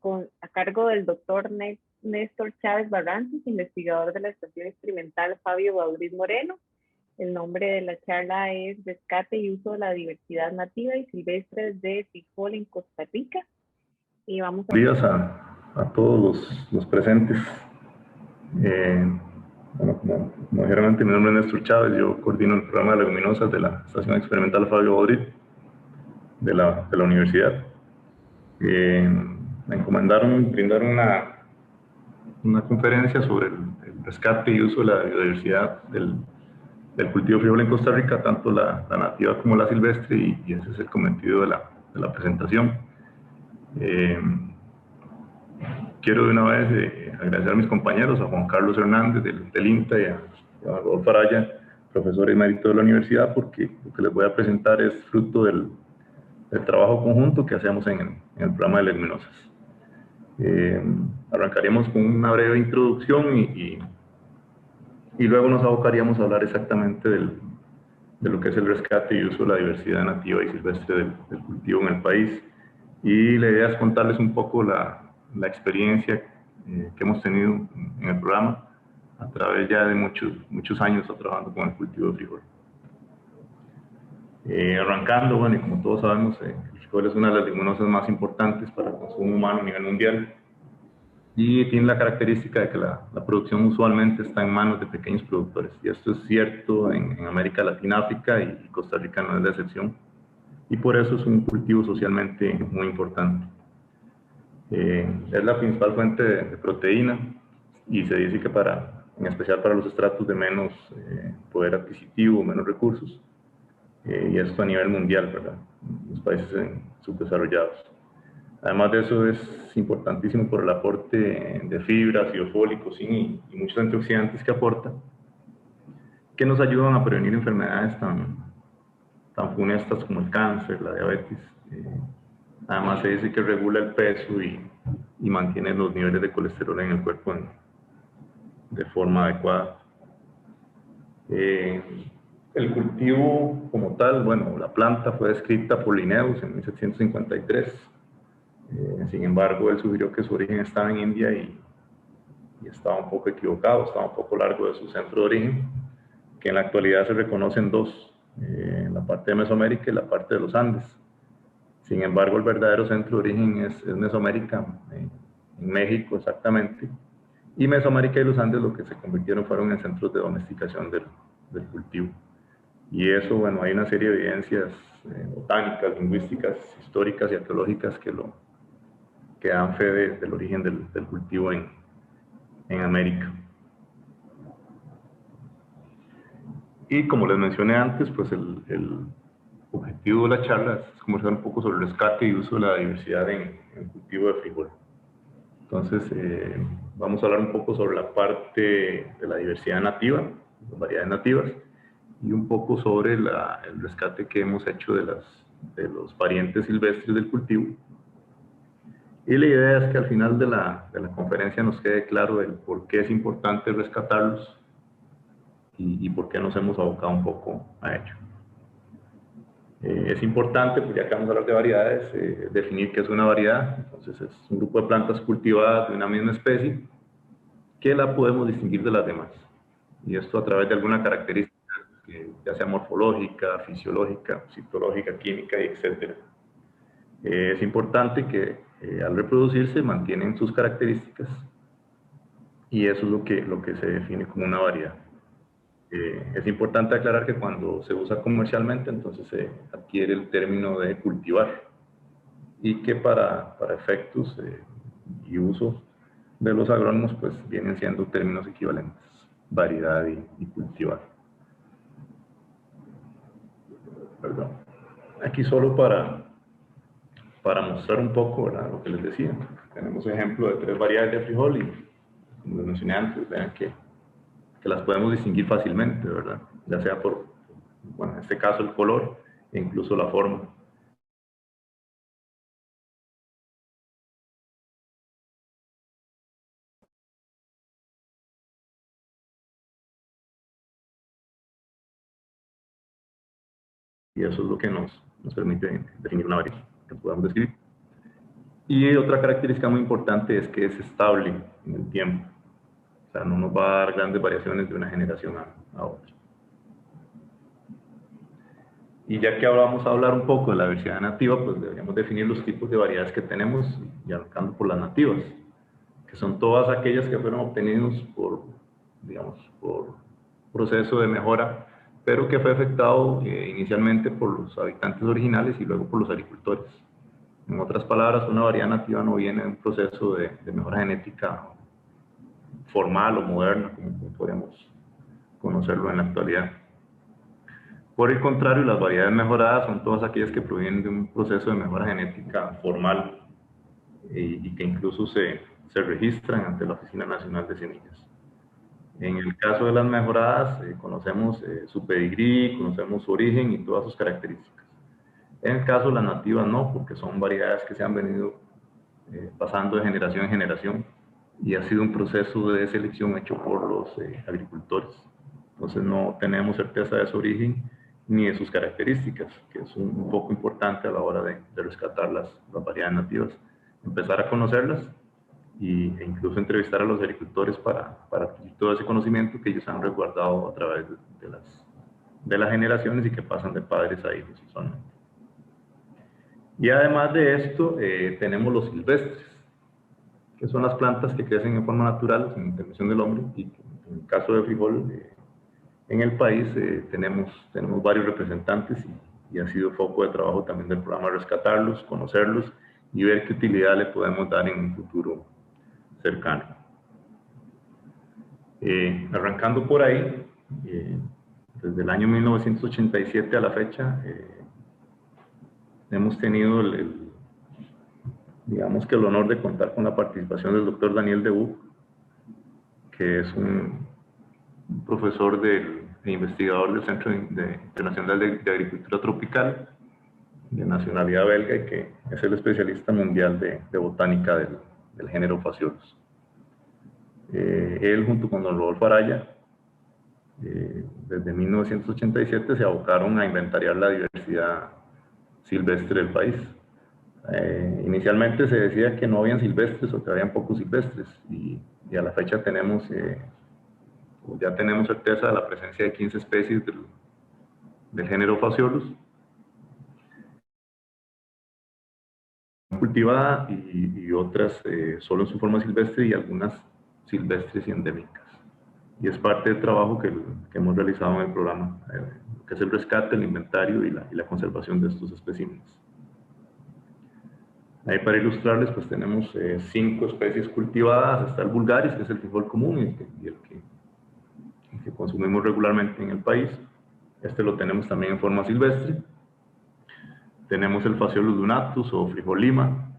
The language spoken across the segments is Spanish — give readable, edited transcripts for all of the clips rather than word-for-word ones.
a cargo del doctor Néstor Chávez Barrantes, investigador de la Estación Experimental Fabio Baudrit Moreno. El nombre de la charla es Rescate y uso de la diversidad nativa y silvestre de frijol en Costa Rica. Y vamos a... Buenos días a todos los presentes. Bueno, como dijeron antes, mi nombre es Néstor Chávez, yo coordino el programa de leguminosas de la Estación Experimental Fabio Baudrit de la universidad. Me encomendaron brindar una conferencia sobre el rescate y uso de la biodiversidad del cultivo de frijol en Costa Rica, tanto la nativa como la silvestre, y ese es el cometido de la presentación. Quiero de una vez agradecer a mis compañeros, a Juan Carlos Hernández del INTA y a Rodolfo Araya, profesor emérito de la universidad, porque lo que les voy a presentar es fruto del trabajo conjunto que hacemos en el programa de leguminosas. Arrancaríamos con una breve introducción y luego nos abocaríamos a hablar exactamente de lo que es el rescate y uso de la diversidad nativa y silvestre del cultivo en el país. Y la idea es contarles un poco la experiencia que hemos tenido en el programa a través ya de muchos años trabajando con el cultivo de frijol. Arrancando, bueno, y como todos sabemos, el frijol es una de las leguminosas más importantes para el consumo humano a nivel mundial y tiene la característica de que la producción usualmente está en manos de pequeños productores, y esto es cierto en América Latina, África, y Costa Rica no es la excepción, y por eso es un cultivo socialmente muy importante. Es la principal fuente de proteína y se dice que en especial para los estratos de menos poder adquisitivo, menos recursos, y esto a nivel mundial, ¿verdad? Los países subdesarrollados. Además de eso, es importantísimo por el aporte de fibras, ácido fólico, zinc y muchos antioxidantes que aporta, que nos ayudan a prevenir enfermedades tan funestas como el cáncer, la diabetes. Además se dice que regula el peso y mantiene los niveles de colesterol en el cuerpo de forma adecuada. El cultivo como tal, bueno, la planta fue descrita por Linnaeus en 1753. Sin embargo, él sugirió que su origen estaba en India y estaba un poco equivocado, estaba un poco largo de su centro de origen, que en la actualidad se reconocen dos, la parte de Mesoamérica y la parte de los Andes. Sin embargo, el verdadero centro de origen es Mesoamérica, en México exactamente, y Mesoamérica y los Andes lo que se convirtieron fueron en centros de domesticación del cultivo. Y eso, bueno, hay una serie de evidencias botánicas, lingüísticas, históricas y arqueológicas que dan fe del origen del cultivo en América. Y como les mencioné antes, pues el objetivo de la charla es conversar un poco sobre el rescate y uso de la diversidad en el cultivo de frijol. Entonces, vamos a hablar un poco sobre la parte de la diversidad nativa, las variedades nativas, y un poco sobre el rescate que hemos hecho de los parientes silvestres del cultivo. Y la idea es que al final de la conferencia nos quede claro el por qué es importante rescatarlos y por qué nos hemos abocado un poco a ello. Es importante, pues ya que vamos a hablar de variedades, definir qué es una variedad. Entonces es un grupo de plantas cultivadas de una misma especie que la podemos distinguir de las demás. Y esto a través de alguna característica, ya sea morfológica, fisiológica, citológica, química, etc. Es importante que al reproducirse mantienen sus características y eso es lo que se define como una variedad. Es importante aclarar que cuando se usa comercialmente, entonces se adquiere el término de cultivar y que para efectos y uso de los agrónomos, pues vienen siendo términos equivalentes, variedad y cultivar. Perdón. Aquí solo para mostrar un poco, ¿verdad?, lo que les decía. Tenemos ejemplo de 3 variedades de frijol y, como les mencioné antes, vean que las podemos distinguir fácilmente, ¿verdad? Ya sea por, bueno, en este caso el color e incluso la forma. Y eso es lo que nos permite definir una variedad que podamos describir. Y otra característica muy importante es que es estable en el tiempo. O sea, no nos va a dar grandes variaciones de una generación a otra. Y ya que vamos a hablar un poco de la diversidad nativa, pues deberíamos definir los tipos de variedades que tenemos, y arrancando por las nativas, que son todas aquellas que fueron obtenidas por, digamos, por proceso de mejora, pero que fue afectado inicialmente por los habitantes originales y luego por los agricultores. En otras palabras, una variedad nativa no viene de un proceso de mejora genética formal o moderna, como podemos conocerlo en la actualidad. Por el contrario, las variedades mejoradas son todas aquellas que provienen de un proceso de mejora genética formal y que incluso se registran ante la Oficina Nacional de Semillas. En el caso de las mejoradas, conocemos su pedigrí, conocemos su origen y todas sus características. En el caso de las nativas no, porque son variedades que se han venido pasando de generación en generación y ha sido un proceso de selección hecho por los agricultores. Entonces no tenemos certeza de su origen ni de sus características, que es un poco importante a la hora de rescatar las variedades nativas. Empezar a conocerlas e incluso entrevistar a los agricultores para adquirir todo ese conocimiento que ellos han resguardado a través de las generaciones y que pasan de padres a hijos usualmente. Y además de esto, tenemos los silvestres, que son las plantas que crecen en forma natural, sin intervención del hombre, y en el caso de frijol, en el país tenemos varios representantes y ha sido foco de trabajo también del programa rescatarlos, conocerlos y ver qué utilidad le podemos dar en un futuro cercano. Arrancando por ahí, desde el año 1987 a la fecha, hemos tenido digamos que el honor de contar con la participación del doctor Daniel Debú, que es un profesor e investigador del Centro Internacional de Agricultura Tropical, de nacionalidad belga, y que es el especialista mundial de botánica del género Phaseolus. Él, junto con don Rodolfo Araya, desde 1987 se abocaron a inventariar la diversidad silvestre del país. Inicialmente se decía que no habían silvestres o que habían pocos silvestres, y a la fecha ya tenemos certeza de la presencia de 15 especies del género Phaseolus cultivada y otras solo en su forma silvestre y algunas silvestres y endémicas. Y es parte del trabajo que hemos realizado en el programa, que es el rescate, el inventario y la conservación de estos especímenes. Ahí para ilustrarles, pues tenemos 5 especies cultivadas. Está el vulgaris, que es el frijol común y el que consumimos regularmente en el país. Este lo tenemos también en forma silvestre. Tenemos el Phaseolus lunatus o frijol lima,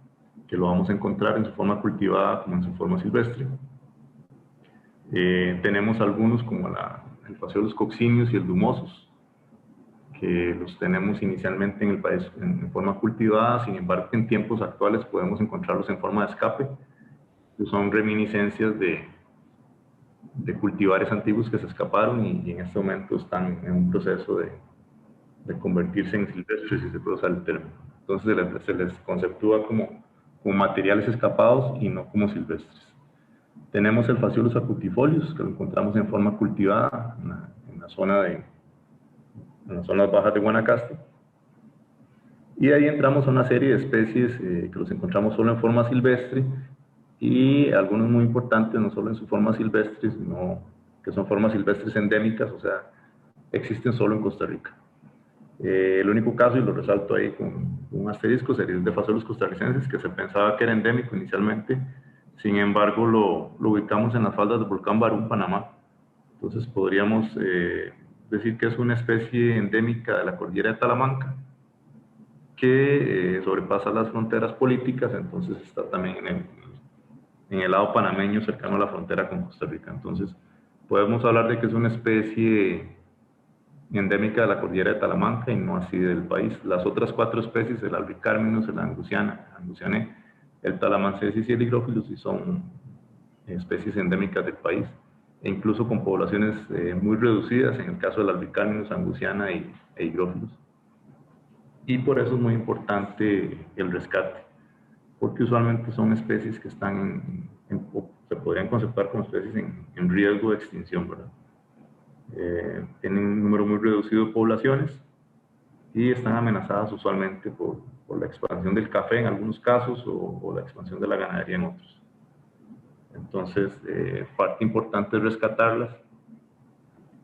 que lo vamos a encontrar en su forma cultivada como en su forma silvestre. Tenemos algunos como el Phaseolus coccineus y el dumosus, que los tenemos inicialmente en el país en forma cultivada. Sin embargo, en tiempos actuales podemos encontrarlos en forma de escape, que son reminiscencias de cultivares antiguos que se escaparon y en este momento están en un proceso de convertirse en silvestres, si se puede usar el término. Entonces se les conceptúa como materiales escapados y no como silvestres. Tenemos el Phaseolus acutifolius, que lo encontramos en forma cultivada en las zonas bajas de Guanacaste. Y ahí entramos a una serie de especies que los encontramos solo en forma silvestre, y algunos muy importantes, no solo en su forma silvestre, sino que son formas silvestres endémicas, o sea, existen solo en Costa Rica. El único caso, y lo resalto ahí con un asterisco, sería el de Phaseolus costarricensis, que se pensaba que era endémico inicialmente. Sin embargo, lo ubicamos en las faldas del volcán Barú, en Panamá. Entonces podríamos decir que es una especie endémica de la cordillera de Talamanca, que sobrepasa las fronteras políticas. Entonces está también en el lado panameño, cercano a la frontera con Costa Rica. Entonces podemos hablar de que es una especie endémica de la cordillera de Talamanca y no así del país. Las otras 4 especies, el Albicarminus, el Angusiane, el Talamancensis y el Hygrophilus, sí son especies endémicas del país, e incluso con poblaciones muy reducidas en el caso del Albicarminus, Angusiana e Hygrophilus. Y por eso es muy importante el rescate, porque usualmente son especies que están se podrían conceptuar como especies en riesgo de extinción, ¿verdad? Tienen un número muy reducido de poblaciones y están amenazadas usualmente por la expansión del café en algunos casos o la expansión de la ganadería en otros. Entonces, parte importante es rescatarlas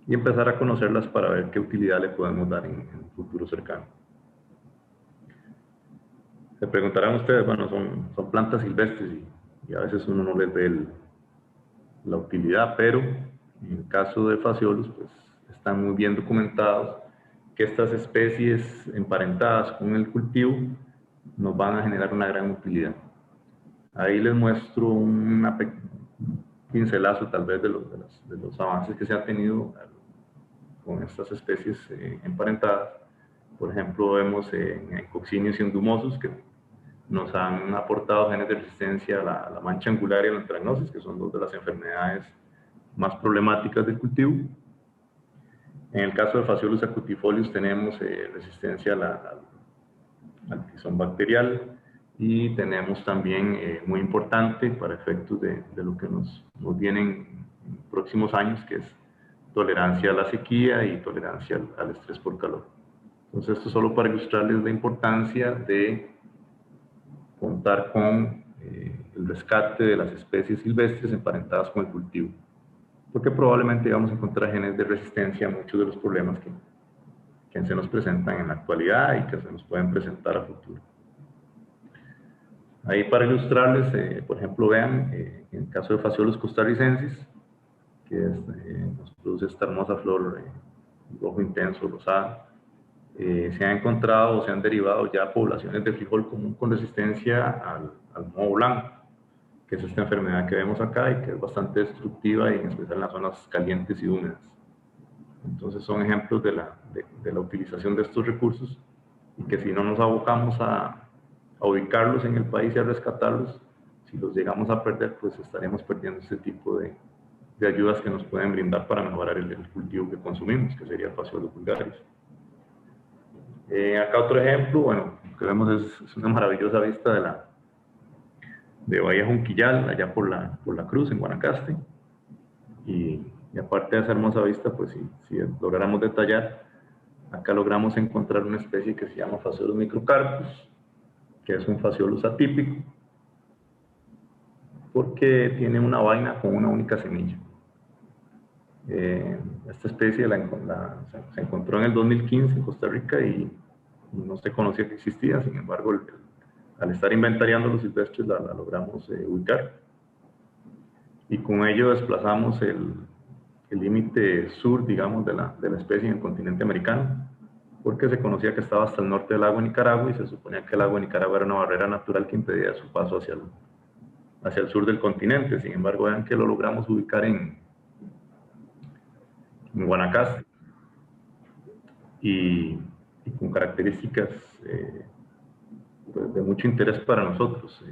y empezar a conocerlas para ver qué utilidad le podemos dar en un futuro cercano. Se preguntarán ustedes, bueno, son plantas silvestres y a veces uno no les ve la utilidad, pero en el caso de Phaseolus, pues están muy bien documentados que estas especies emparentadas con el cultivo nos van a generar una gran utilidad. Ahí les muestro un pincelazo tal vez de los avances que se han tenido con estas especies emparentadas. Por ejemplo, vemos en Coccinus y Endumosus que nos han aportado genes de resistencia a la mancha angular y a la antracnosis, que son dos de las enfermedades más problemáticas del cultivo. En el caso de Phaseolus acutifolius tenemos resistencia al tizón bacterial y tenemos también, muy importante para efectos de lo que nos viene en próximos años, que es tolerancia a la sequía y tolerancia al estrés por calor. Entonces, esto solo para ilustrarles la importancia de contar con el rescate de las especies silvestres emparentadas con el cultivo, porque probablemente vamos a encontrar genes de resistencia a muchos de los problemas que se nos presentan en la actualidad y que se nos pueden presentar a futuro. Ahí para ilustrarles, por ejemplo, vean, en el caso de Phaseolus costarricensis, que nos produce esta hermosa flor rojo intenso, rosada, se han encontrado o se han derivado ya poblaciones de frijol común con resistencia al moho blanco, que es esta enfermedad que vemos acá y que es bastante destructiva, y en especial en las zonas calientes y húmedas. Entonces son ejemplos de la utilización de estos recursos, y que si no nos abocamos a ubicarlos en el país y a rescatarlos, si los llegamos a perder, pues estaremos perdiendo este tipo de ayudas que nos pueden brindar para mejorar el cultivo que consumimos, que sería el Phaseolus vulgaris. Acá otro ejemplo, bueno, lo que vemos es una maravillosa vista de Bahía Junquillal, allá por la Cruz, en Guanacaste. Y aparte de esa hermosa vista, pues si lográramos detallar, acá logramos encontrar una especie que se llama Phaseolus microcarpus, que es un Phaseolus atípico, porque tiene una vaina con una única semilla. Esta especie se encontró en el 2015 en Costa Rica y no se conocía que existía. Sin embargo, al estar inventariando los silvestres la logramos ubicar, y con ello desplazamos el límite sur, digamos, de la especie en el continente americano, porque se conocía que estaba hasta el norte del lago de Nicaragua y se suponía que el lago de Nicaragua era una barrera natural que impedía su paso hacia el sur del continente. Sin embargo, vean que lo logramos ubicar en Guanacaste, y con características pues de mucho interés para nosotros.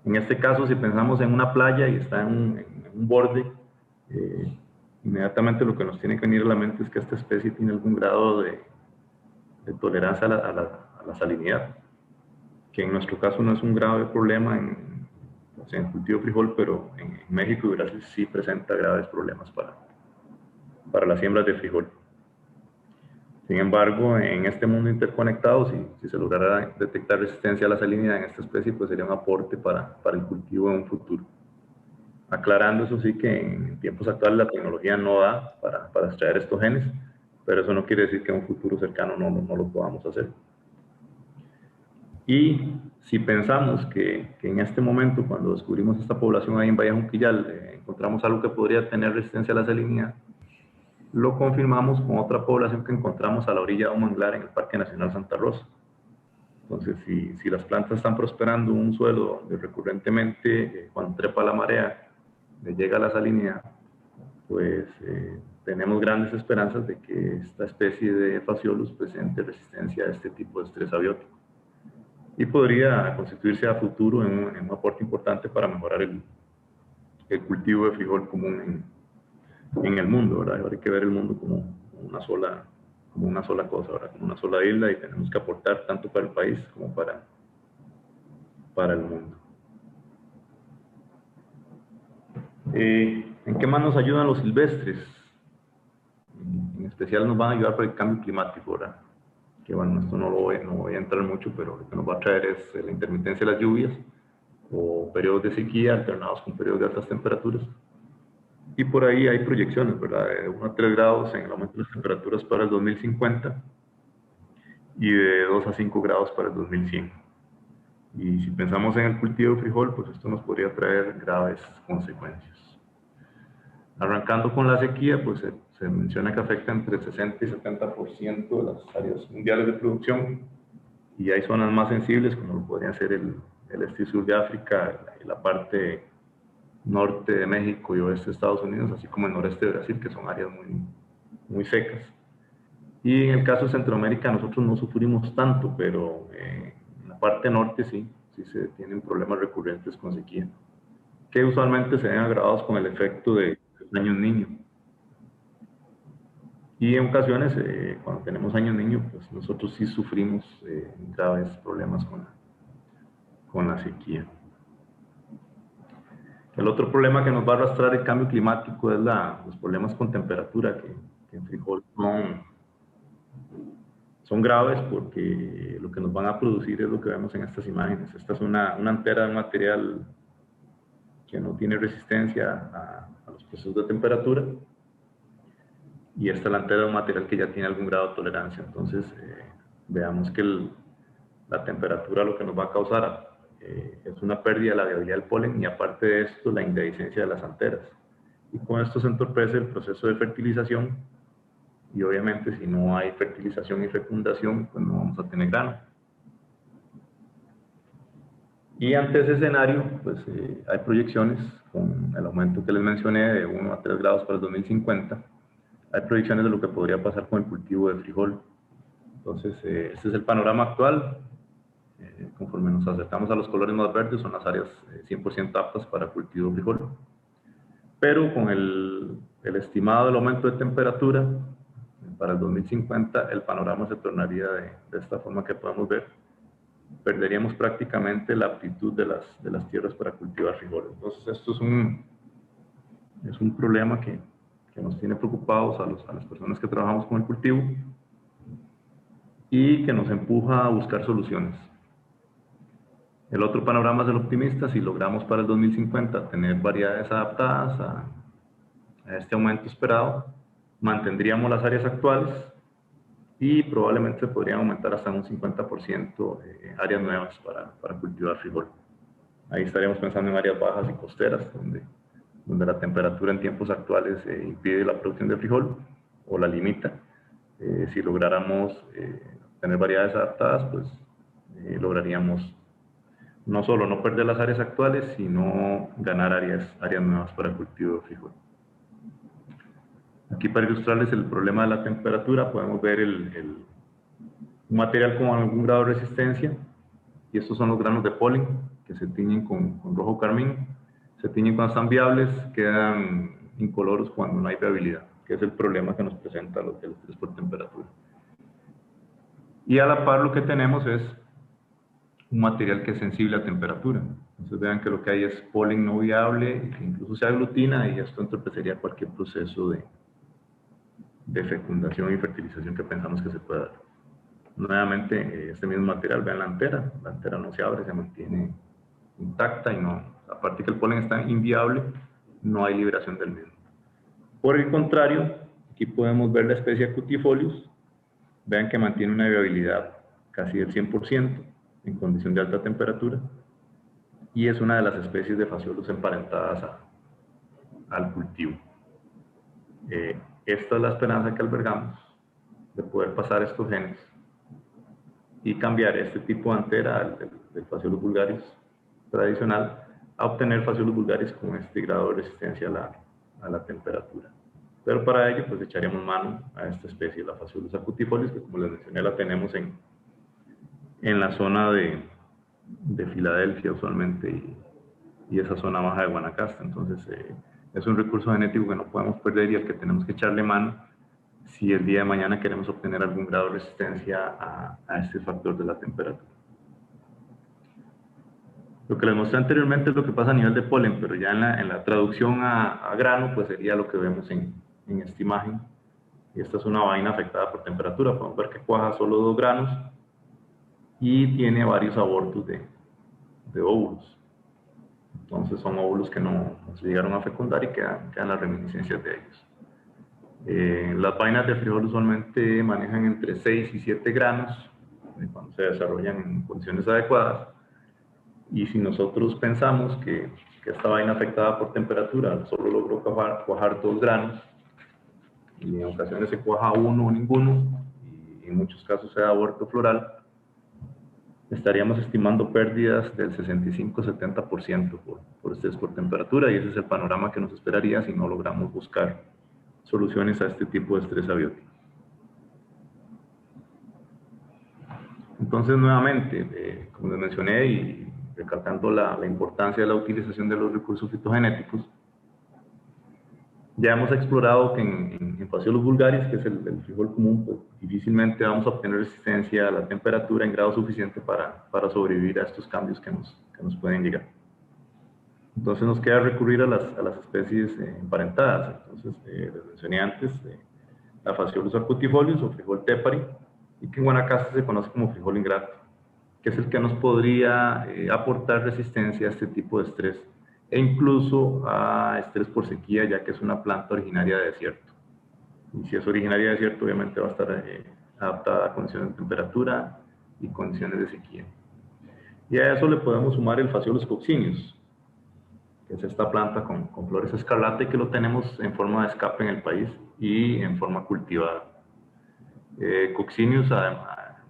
En este caso, si pensamos en una playa y está en un borde, inmediatamente lo que nos tiene que venir a la mente es que esta especie tiene algún grado de tolerancia a la salinidad, que en nuestro caso no es un grave problema en el cultivo de frijol, pero en México y Brasil sí presenta graves problemas para las siembras de frijol. Sin embargo, en este mundo interconectado, si se lograra detectar resistencia a la salinidad en esta especie, pues sería un aporte para el cultivo en un futuro. Aclarando, eso sí, que en tiempos actuales la tecnología no da para extraer estos genes, pero eso no quiere decir que en un futuro cercano no lo podamos hacer. Y si pensamos que en este momento, cuando descubrimos esta población ahí en Bahía Junquillal, encontramos algo que podría tener resistencia a la salinidad, lo confirmamos con otra población que encontramos a la orilla de un manglar en el Parque Nacional Santa Rosa. Entonces, si las plantas están prosperando en un suelo donde recurrentemente, cuando trepa la marea, le llega la salinidad, pues tenemos grandes esperanzas de que esta especie de Phaseolus presente resistencia a este tipo de estrés abiótico, y podría constituirse a futuro en un aporte importante para mejorar el cultivo de frijol común en el mundo, ¿verdad? Ahora hay que ver el mundo como una sola cosa, ¿verdad? Como una sola isla, y tenemos que aportar tanto para el país como para para el mundo. ¿En qué más nos ayudan los silvestres? En especial nos van a ayudar para el cambio climático, ¿verdad? Que bueno, esto no voy a entrar mucho, pero lo que nos va a traer es la intermitencia de las lluvias o periodos de sequía alternados con periodos de altas temperaturas. Y por ahí hay proyecciones, ¿verdad? De 1 a 3 grados en el aumento de las temperaturas para el 2050 y de 2 a 5 grados para el 2100. Y si pensamos en el cultivo de frijol, pues esto nos podría traer graves consecuencias. Arrancando con la sequía, pues se menciona que afecta entre 60 y 70% de las áreas mundiales de producción, y hay zonas más sensibles como lo podrían ser el este y sur de África, la parte norte de México y oeste de Estados Unidos, así como el noreste de Brasil, que son áreas muy secas. Y en el caso de Centroamérica nosotros no sufrimos tanto, pero en la parte norte sí se tienen problemas recurrentes con sequía, que usualmente se ven agravados con el efecto de años niño. Y en ocasiones, cuando tenemos años niño, pues nosotros sí sufrimos graves problemas con la sequía. El otro problema que nos va a arrastrar el cambio climático es los problemas con temperatura, que en frijol son graves porque lo que nos van a producir es lo que vemos en estas imágenes. Esta es una antera de un material que no tiene resistencia a los procesos de temperatura, y esta es la antera de un material que ya tiene algún grado de tolerancia. Entonces, veamos que la temperatura lo que nos va a causar es una pérdida de la viabilidad del polen, y aparte de esto, la indehiscencia de las anteras. Y con esto se entorpece el proceso de fertilización, y obviamente si no hay fertilización y fecundación, pues no vamos a tener grano. Y ante ese escenario, pues hay proyecciones con el aumento que les mencioné de 1 a 3 grados para el 2050. Hay proyecciones de lo que podría pasar con el cultivo de frijol. Entonces, este es el panorama actual. Conforme nos acercamos a los colores más verdes, son las áreas 100% aptas para cultivo de frijol. Pero con el estimado del aumento de temperatura para el 2050, el panorama se tornaría de esta forma que podemos ver. Perderíamos prácticamente la aptitud de las tierras para cultivar frijol. Entonces, esto es un problema que nos tiene preocupados a las personas que trabajamos con el cultivo, y que nos empuja a buscar soluciones. El otro panorama es el optimista. Si logramos para el 2050 tener variedades adaptadas a este aumento esperado, mantendríamos las áreas actuales y probablemente podrían aumentar hasta un 50% áreas nuevas para cultivar frijol. Ahí estaríamos pensando en áreas bajas y costeras, donde la temperatura en tiempos actuales impide la producción de frijol o la limita. Si lográramos tener variedades adaptadas, pues lograríamos no solo no perder las áreas actuales, sino ganar áreas nuevas para el cultivo de frijol. Aquí, para ilustrarles el problema de la temperatura, podemos ver un material con algún grado de resistencia, y estos son los granos de polen que se tiñen con rojo carmín. Se tiñen cuando están viables, quedan incoloros cuando no hay viabilidad, que es el problema que nos presenta los estrés por temperatura. Y a la par lo que tenemos es un material que es sensible a temperatura. Entonces vean que lo que hay es polen no viable, que incluso se aglutina, y esto entorpecería cualquier proceso de fecundación y fertilización que pensamos que se pueda dar. Nuevamente, este mismo material, vean la antera no se abre, se mantiene intacta, y no, aparte que el polen está inviable, no hay liberación del mismo. Por el contrario, aquí podemos ver la especie Acutifolius. Vean que mantiene una viabilidad casi del 100% en condición de alta temperatura, y es una de las especies de Phaseolus emparentadas al cultivo. Esta es la esperanza que albergamos de poder pasar estos genes y cambiar este tipo de antera del Phaseolus vulgaris tradicional a obtener Phaseolus vulgaris con este grado de resistencia a la temperatura. Pero para ello, pues echaríamos mano a esta especie, la Phaseolus acutifolius, que como les mencioné, la tenemos en la zona de Filadelfia usualmente, y esa zona baja de Guanacaste. Entonces, es un recurso genético que no podemos perder y al que tenemos que echarle mano si el día de mañana queremos obtener algún grado de resistencia a este factor de la temperatura. Lo que les mostré anteriormente es lo que pasa a nivel de polen, pero ya en la traducción a grano, pues sería lo que vemos en esta imagen. Y esta es una vaina afectada por temperatura. Podemos ver que cuaja solo 2 granos y tiene varios abortos de óvulos. Entonces son óvulos que no se llegaron a fecundar y quedan las reminiscencias de ellos. Las vainas de frijol usualmente manejan entre 6 y 7 granos cuando se desarrollan en condiciones adecuadas. Y si nosotros pensamos que esta vaina afectada por temperatura solo logró cuajar 2 granos, y en ocasiones se cuaja 1 o ninguno, y en muchos casos se da aborto floral, estaríamos estimando pérdidas del 65-70% por estrés por temperatura, y ese es el panorama que nos esperaría si no logramos buscar soluciones a este tipo de estrés abiótico. Entonces, nuevamente, como les mencioné y recalcando la importancia de la utilización de los recursos fitogenéticos, ya hemos explorado que en Phaseolus vulgaris, que es el frijol común, pues difícilmente vamos a obtener resistencia a la temperatura en grado suficiente para sobrevivir a estos cambios que nos pueden llegar. Entonces nos queda recurrir a las especies emparentadas. Entonces, les mencioné antes la Phaseolus acutifolius o frijol tepari, y que en Guanacaste se conoce como frijol ingrato, que es el que nos podría aportar resistencia a este tipo de estrés, e incluso a estrés por sequía, ya que es una planta originaria de desierto. Y si es originaria de desierto, obviamente va a estar adaptada a condiciones de temperatura y condiciones de sequía. Y a eso le podemos sumar el Phaseolus coccineus, que es esta planta con flores escarlata y que lo tenemos en forma de escape en el país y en forma cultivada. Coccineus, además,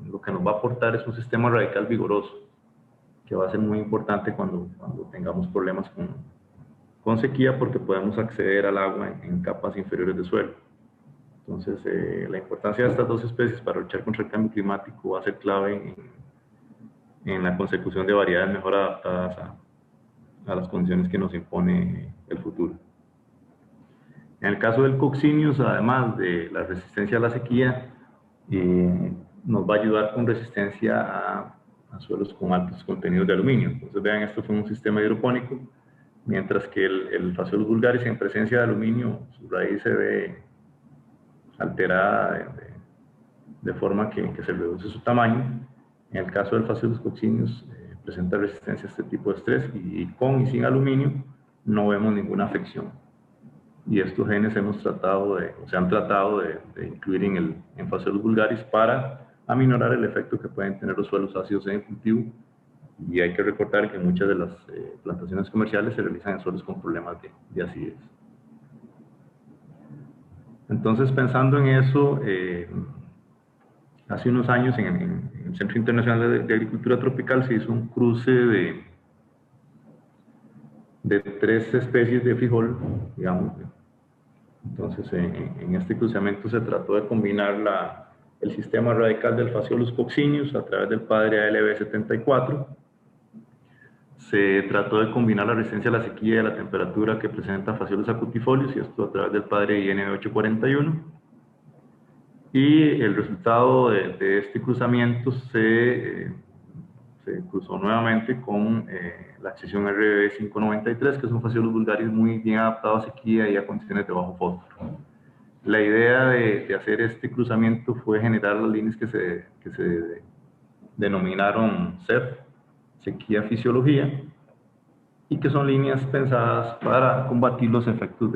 lo que nos va a aportar es un sistema radical vigoroso, que va a ser muy importante cuando tengamos problemas con sequía, porque podemos acceder al agua en capas inferiores de suelo. Entonces, la importancia de estas dos especies para luchar contra el cambio climático va a ser clave en la consecución de variedades mejor adaptadas a las condiciones que nos impone el futuro. En el caso del Coccineus, además de la resistencia a la sequía, nos va a ayudar con resistencia a suelos con altos contenidos de aluminio. Entonces vean, esto fue un sistema hidropónico, mientras que el Phaseolus vulgaris en presencia de aluminio, su raíz se ve alterada de forma que se reduce su tamaño. En el caso del Phaseolus coccineus presenta resistencia a este tipo de estrés, y con y sin aluminio no vemos ninguna afección. Y estos genes se han tratado de incluir en Phaseolus vulgaris para aminorar el efecto que pueden tener los suelos ácidos en el cultivo. Y hay que recordar que muchas de las plantaciones comerciales se realizan en suelos con problemas de acidez. Entonces, pensando en eso, hace unos años en el Centro Internacional de Agricultura Tropical se hizo un cruce de 3 especies de frijol, digamos. Entonces, en este cruzamiento se trató de combinar el sistema radical del Phaseolus coccineus a través del padre ALB74. Se trató de combinar la resistencia a la sequía y a la temperatura que presenta Phaseolus acutifolius, y esto a través del padre IN841. Y el resultado de este cruzamiento se cruzó nuevamente con la accesión RB593, que es un Phaseolus vulgaris muy bien adaptado a sequía y a condiciones de bajo fósforo. La idea de hacer este cruzamiento fue generar las líneas que se denominaron CEF, sequía fisiología, y que son líneas pensadas para combatir los efectos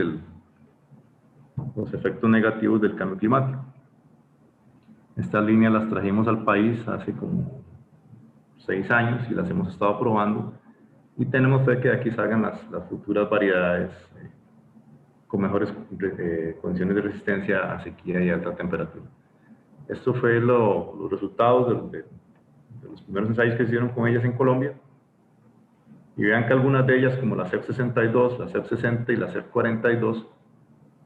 negativos del cambio climático. Estas líneas las trajimos al país hace como 6 años y las hemos estado probando, y tenemos fe que de aquí salgan las futuras variedades con mejores condiciones de resistencia a sequía y alta temperatura. Esto fue los resultados de los primeros ensayos que se hicieron con ellas en Colombia. Y vean que algunas de ellas, como la CEP 62, la CEP 60 y la CEP 42,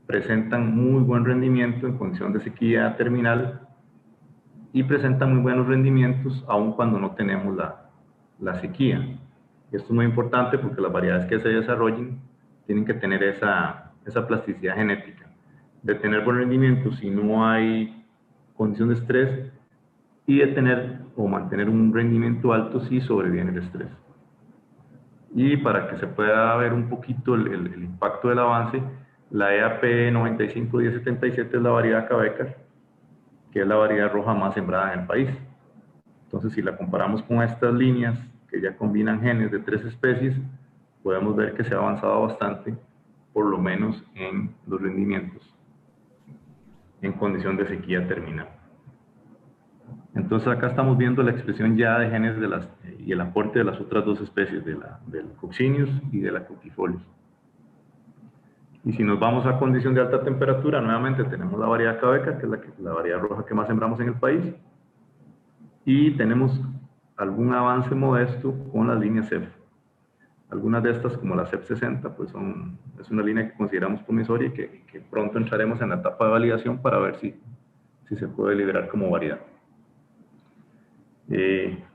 presentan muy buen rendimiento en condición de sequía terminal, y presentan muy buenos rendimientos aun cuando no tenemos la sequía. Y esto es muy importante porque las variedades que se desarrollen tienen que tener esa plasticidad genética de tener buen rendimiento si no hay condición de estrés, y de tener o mantener un rendimiento alto si sobreviene el estrés. Y para que se pueda ver un poquito el impacto del avance, la EAP 951077 es la variedad Cabecar, que es la variedad roja más sembrada en el país. Entonces, si la comparamos con estas líneas que ya combinan genes de 3 especies, podemos ver que se ha avanzado bastante, por lo menos en los rendimientos en condición de sequía terminal. Entonces acá estamos viendo la expresión ya de genes y el aporte de las otras 2 especies, del Coccineus y de la Cutifolius. Y si nos vamos a condición de alta temperatura, nuevamente tenemos la variedad Cabecar, que es la variedad roja que más sembramos en el país, y tenemos algún avance modesto con las líneas CEP. Algunas de estas, como la CEP 60, pues es una línea que consideramos promisoria y que pronto entraremos en la etapa de validación para ver si se puede liberar como variedad.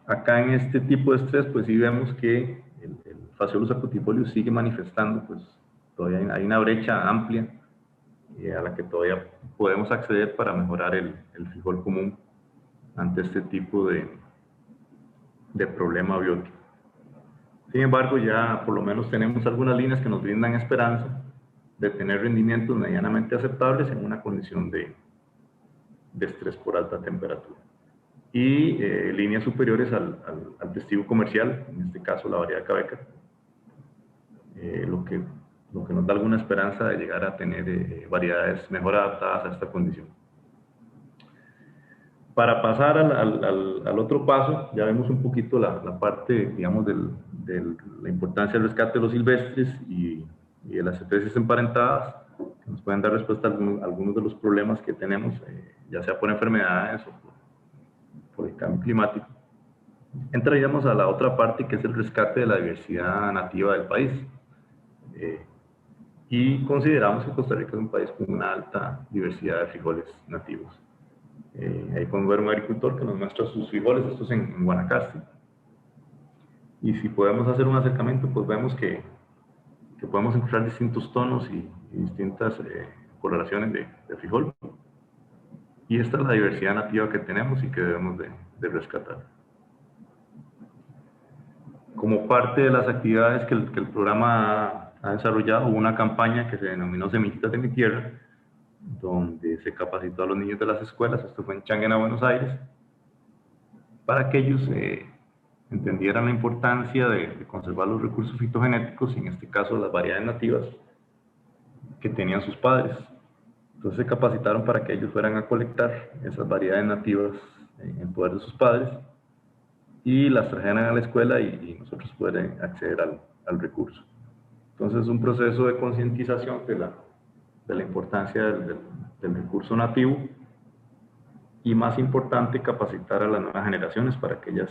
Acá en este tipo de estrés, pues sí vemos que el Phaseolus acutifolius sigue manifestando, pues todavía hay una brecha amplia a la que todavía podemos acceder para mejorar el frijol común ante este tipo de problema biótico. Sin embargo, ya por lo menos tenemos algunas líneas que nos brindan esperanza de tener rendimientos medianamente aceptables en una condición de estrés por alta temperatura. Y líneas superiores al testigo comercial, en este caso la variedad Cabecar, lo que nos da alguna esperanza de llegar a tener variedades mejor adaptadas a esta condición. Para pasar al otro paso, ya vemos un poquito la parte, digamos, de la importancia del rescate de los silvestres y de las especies emparentadas, que nos pueden dar respuesta a algunos de los problemas que tenemos, ya sea por enfermedades o por el cambio climático. Entraríamos a la otra parte, que es el rescate de la diversidad nativa del país. Y consideramos que Costa Rica es un país con una alta diversidad de frijoles nativos. Ahí podemos ver un agricultor que nos muestra sus frijoles, estos en Guanacaste. Y si podemos hacer un acercamiento, pues vemos que podemos encontrar distintos tonos y distintas coloraciones de frijol. Y esta es la diversidad nativa que tenemos y que debemos de rescatar. Como parte de las actividades que el programa ha desarrollado, hubo una campaña que se denominó Semillitas de mi Tierra, donde se capacitó a los niños de las escuelas, esto fue en Changuena, Buenos Aires, para que ellos entendieran la importancia de conservar los recursos fitogenéticos, y en este caso las variedades nativas que tenían sus padres. Entonces se capacitaron para que ellos fueran a colectar esas variedades nativas en poder de sus padres y las trajeran a la escuela y nosotros poder acceder al recurso. Entonces es un proceso de concientización de la importancia del recurso nativo, y más importante, capacitar a las nuevas generaciones para que ellas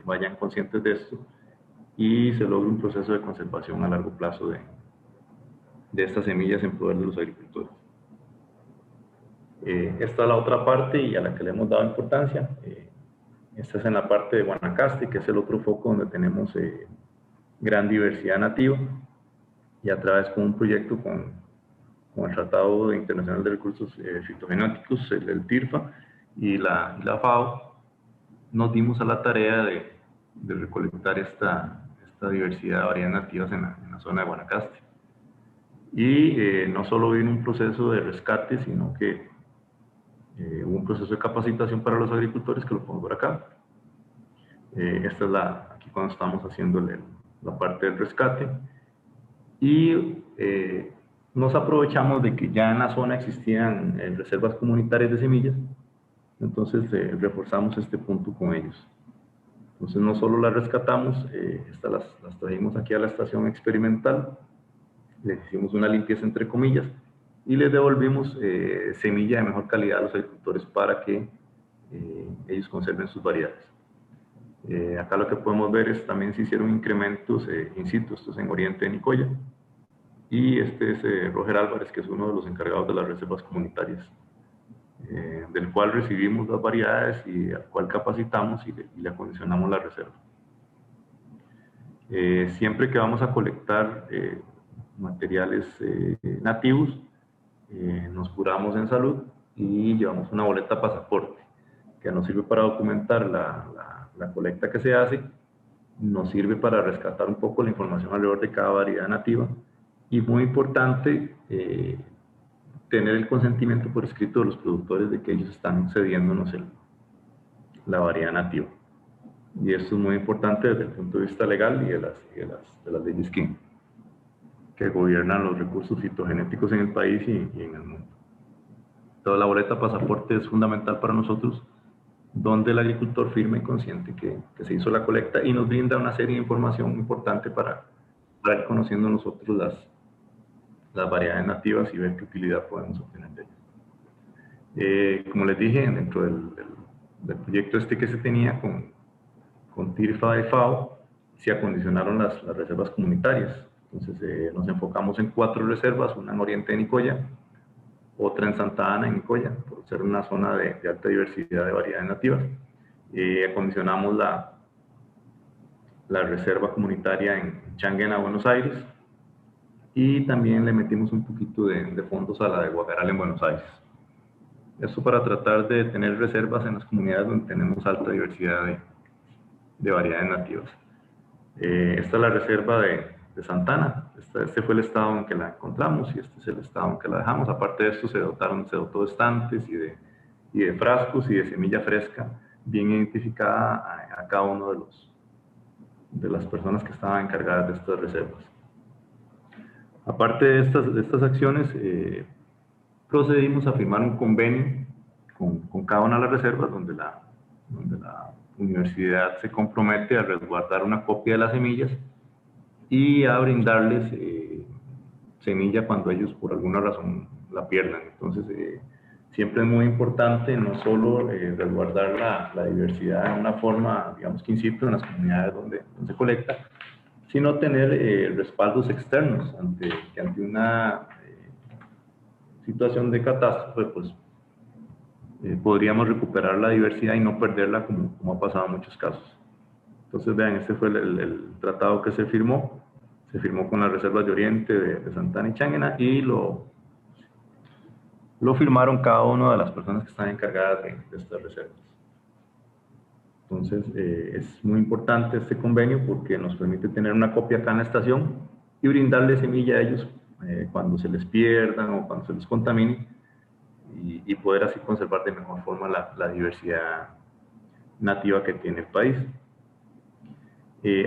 vayan conscientes de esto y se logre un proceso de conservación a largo plazo de estas semillas en poder de los agricultores. Esta es la otra parte y a la que le hemos dado importancia. Esta es en la parte de Guanacaste, que es el otro foco donde tenemos gran diversidad nativa, y a través de un proyecto con el Tratado Internacional de Recursos Fitogenéticos, el TIRFA, y la FAO, nos dimos a la tarea de recolectar esta diversidad de variedades nativas en la zona de Guanacaste. Y no solo vino un proceso de rescate, sino que hubo un proceso de capacitación para los agricultores, que lo podemos ver acá. Esta es aquí cuando estamos haciendo la parte del rescate. Y nos aprovechamos de que ya en la zona existían reservas comunitarias de semillas, entonces reforzamos este punto con ellos. Entonces no solo las rescatamos, estas las trajimos aquí a la estación experimental, les hicimos una limpieza entre comillas y les devolvimos semilla de mejor calidad a los agricultores para que ellos conserven sus variedades. Acá lo que podemos ver es también se hicieron incrementos in situ, esto es en Oriente de Nicoya, y este es Roger Álvarez, que es uno de los encargados de las reservas comunitarias, del cual recibimos las variedades y al cual capacitamos y le acondicionamos la reserva. Siempre que vamos a colectar materiales nativos, nos curamos en salud y llevamos una boleta pasaporte que nos sirve para documentar la colecta que se hace nos sirve para rescatar un poco la información alrededor de cada variedad nativa, y muy importante, tener el consentimiento por escrito de los productores de que ellos están cediéndonos la variedad nativa. Y esto es muy importante desde el punto de vista legal y de las leyes que gobiernan los recursos fitogenéticos en el país y en el mundo. Toda la boleta pasaporte es fundamental para nosotros, donde el agricultor firme y consciente que se hizo la colecta, y nos brinda una serie de información importante para ir conociendo nosotros las variedades nativas y ver qué utilidad podemos obtener de ellas. Como les dije, dentro del proyecto que se tenía con TIRFA y FAO, se acondicionaron las reservas comunitarias. Entonces nos enfocamos en 4 reservas, una en Oriente de Nicoya, otra en Santa Ana, en Nicoya, por ser una zona de alta diversidad de variedades nativas. Acondicionamos la reserva comunitaria en Changuena, Buenos Aires, y también le metimos un poquito de fondos a la de Guacaral en Buenos Aires. Esto para tratar de tener reservas en las comunidades donde tenemos alta diversidad de variedades nativas. Esta es la reserva de Santana. Este fue el estado en que la encontramos y este es el estado en que la dejamos. Aparte de esto, se dotó de estantes y de frascos y de semilla fresca bien identificada a cada uno de las personas que estaban encargadas de estas reservas. Aparte de estas acciones, procedimos a firmar un convenio con cada una de las reservas donde la universidad se compromete a resguardar una copia de las semillas y a brindarles semilla cuando ellos por alguna razón la pierdan. Entonces, siempre es muy importante no solo resguardar la diversidad de una forma, digamos que in situ en las comunidades donde se colecta, sino tener respaldos externos ante una situación de catástrofe, pues podríamos recuperar la diversidad y no perderla como ha pasado en muchos casos. Entonces, vean, este fue el tratado que se firmó con las reservas de Oriente, de Santana y Changuena, y lo firmaron cada una de las personas que están encargadas de estas reservas. Entonces, es muy importante este convenio porque nos permite tener una copia acá en la estación y brindarle semilla a ellos cuando se les pierdan o cuando se les contamine, y poder así conservar de mejor forma la diversidad nativa que tiene el país.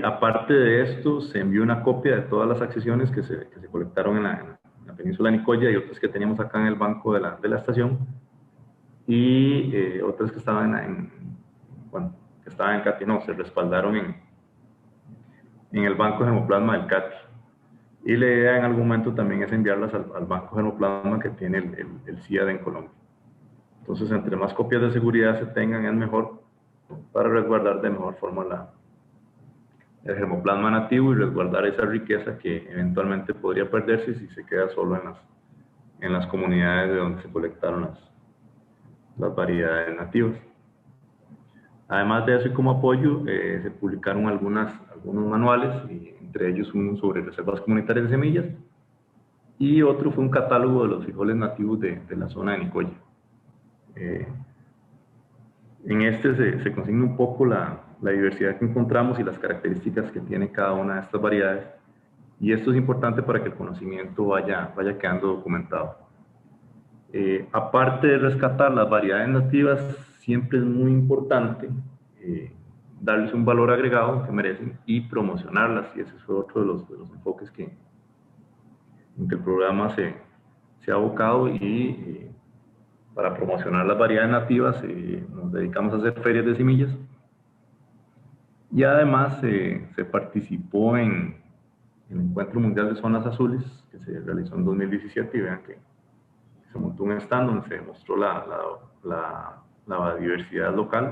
Aparte de esto, se envió una copia de todas las accesiones que se colectaron en la península de Nicoya y otras que teníamos acá en el banco de la estación, y otras que estaban en CATI, no, se respaldaron en el banco Germoplasma del CATI. Y la idea en algún momento también es enviarlas al banco Germoplasma que tiene el CIAD en Colombia. Entonces, entre más copias de seguridad se tengan, es mejor para resguardar de mejor forma el germoplasma nativo y resguardar esa riqueza que eventualmente podría perderse si se queda solo en las comunidades de donde se colectaron las variedades nativas. Además de eso, y como apoyo, se publicaron algunos manuales, y entre ellos uno sobre reservas comunitarias de semillas, y otro fue un catálogo de los frijoles nativos de la zona de Nicoya. En este se consigna un poco la diversidad que encontramos y las características que tiene cada una de estas variedades, y esto es importante para que el conocimiento vaya quedando documentado. Aparte de rescatar las variedades nativas, siempre es muy importante darles un valor agregado que merecen y promocionarlas, y ese fue otro de los enfoques en que el programa se ha abocado. Y para promocionar las variedades nativas nos dedicamos a hacer ferias de semillas, y además se participó en el Encuentro Mundial de Zonas Azules que se realizó en 2017, y vean que se montó un stand donde se demostró la diversidad local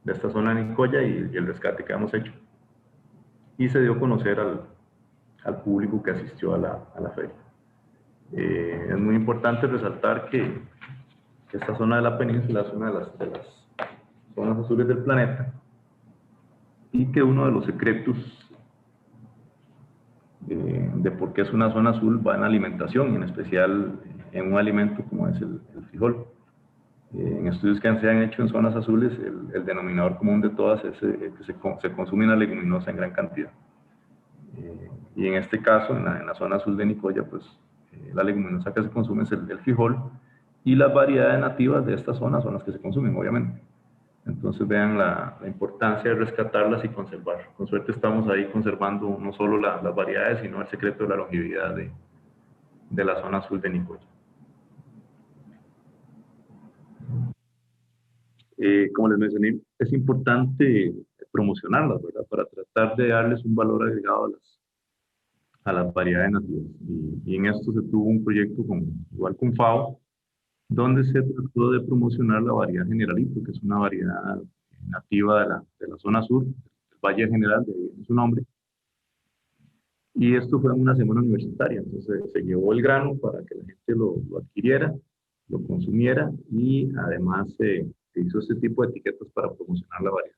de esta zona de Nicoya y el rescate que hemos hecho, y se dio a conocer al público que asistió a la feria. Es muy importante resaltar que esta zona de la península es una de las zonas azules del planeta, y que uno de los secretos de por qué es una zona azul va en la alimentación, y en especial en un alimento como es el frijol. En estudios que se han hecho en zonas azules, el denominador común de todas es que se consume una leguminosa en gran cantidad. Y en este caso, en la zona azul de Nicoya, pues la leguminosa que se consume es el frijol, y las variedades nativas de esta zona son las que se consumen, obviamente. Entonces vean la importancia de rescatarlas y conservar. Con suerte estamos ahí conservando no solo las variedades, sino el secreto de la longevidad de la zona azul de Nicoya. Como les mencioné, es importante promocionarlas, ¿verdad? Para tratar de darles un valor agregado a las variedades nativas. Y en esto se tuvo un proyecto igual con FAO, donde se trató de promocionar la variedad Generalito, que es una variedad nativa de la zona sur, del Valle General, de ahí viene su nombre. Y esto fue en una semana universitaria, entonces se llevó el grano para que la gente lo adquiriera, lo consumiera, y además se hizo este tipo de etiquetas para promocionar la variedad.